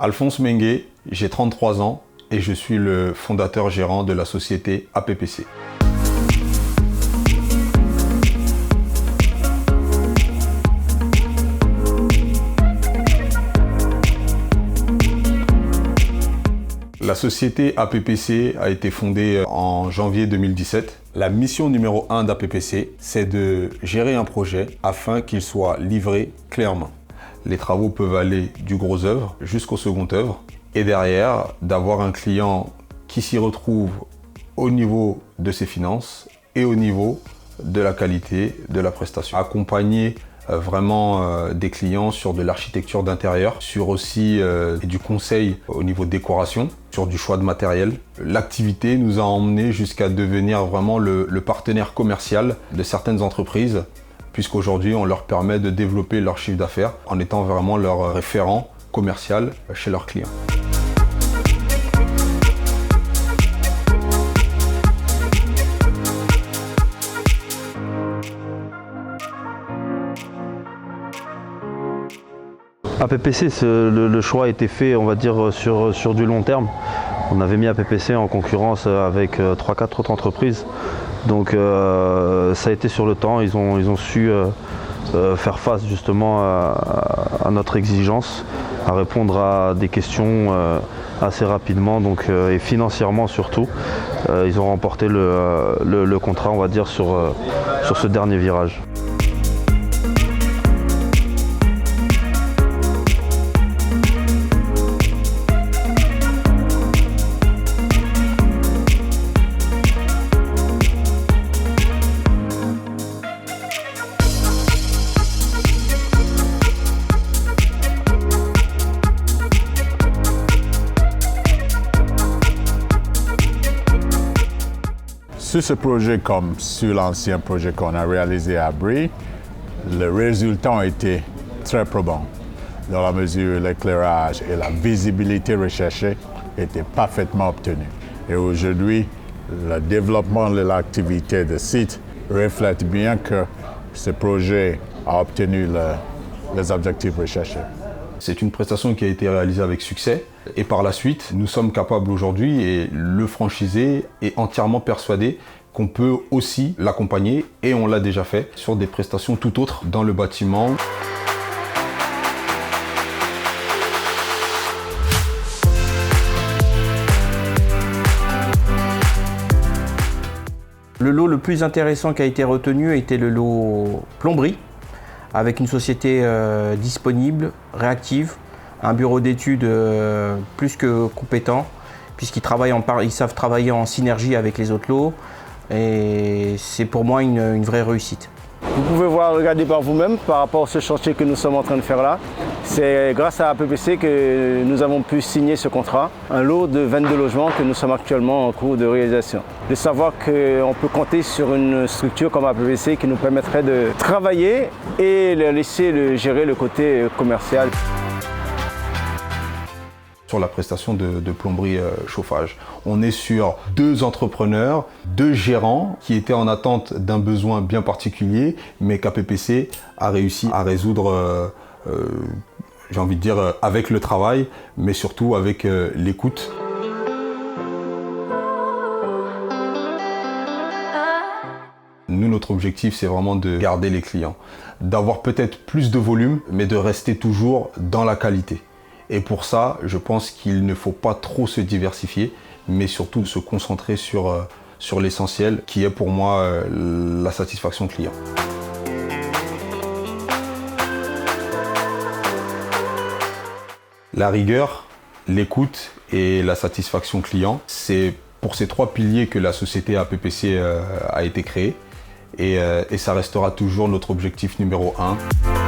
Alphonse Mengué, j'ai 33 ans et je suis le fondateur gérant de la société APPC. La société APPC a été fondée en janvier 2017. La mission numéro 1 d'APPC, c'est de gérer un projet afin qu'il soit livré clé en main. Les travaux peuvent aller du gros œuvre jusqu'au second œuvre et derrière, d'avoir un client qui s'y retrouve au niveau de ses finances et au niveau de la qualité de la prestation. Accompagner vraiment des clients sur de l'architecture d'intérieur, sur aussi du conseil au niveau décoration, sur du choix de matériel. L'activité nous a emmené jusqu'à devenir vraiment le partenaire commercial de certaines entreprises, puisqu'aujourd'hui on leur permet de développer leur chiffre d'affaires en étant vraiment leur référent commercial chez leurs clients. APPC, le choix a été fait, on va dire, sur du long terme. On avait mis APPC en concurrence avec 3-4 autres entreprises. Donc ça a été sur le temps, ils ont su faire face justement à notre exigence, à répondre à des questions assez rapidement donc, et financièrement surtout. Ils ont remporté le contrat, on va dire, sur ce dernier virage. Sur ce projet, comme sur l'ancien projet qu'on a réalisé à Brie, le résultat a été très probant, dans la mesure où l'éclairage et la visibilité recherchée étaient parfaitement obtenus. Et aujourd'hui, le développement de l'activité de site reflète bien que ce projet a obtenu les objectifs recherchés. C'est une prestation qui a été réalisée avec succès et par la suite, nous sommes capables aujourd'hui, et le franchisé est entièrement persuadé qu'on peut aussi l'accompagner, et on l'a déjà fait, sur des prestations tout autres dans le bâtiment. Le lot le plus intéressant qui a été retenu était le lot plomberie, avec une société disponible, réactive, un bureau d'études plus que compétent, puisqu'ils savent travailler en synergie avec les autres lots, et c'est pour moi une vraie réussite. Vous pouvez regarder par vous-même par rapport à ce chantier que nous sommes en train de faire là. C'est grâce à APPC que nous avons pu signer ce contrat, un lot de 22 logements que nous sommes actuellement en cours de réalisation. De savoir qu'on peut compter sur une structure comme APPC qui nous permettrait de travailler et laisser gérer le côté commercial. Sur la prestation de plomberie chauffage, on est sur 2 entrepreneurs, 2 gérants qui étaient en attente d'un besoin bien particulier, mais qu'APPC a réussi à résoudre, j'ai envie de dire, avec le travail, mais surtout avec l'écoute. Nous, notre objectif, c'est vraiment de garder les clients, d'avoir peut-être plus de volume, mais de rester toujours dans la qualité. Et pour ça, je pense qu'il ne faut pas trop se diversifier, mais surtout se concentrer sur l'essentiel, qui est pour moi la satisfaction client. La rigueur, l'écoute et la satisfaction client, c'est pour ces 3 piliers que la société APPC a été créée, et ça restera toujours notre objectif numéro 1.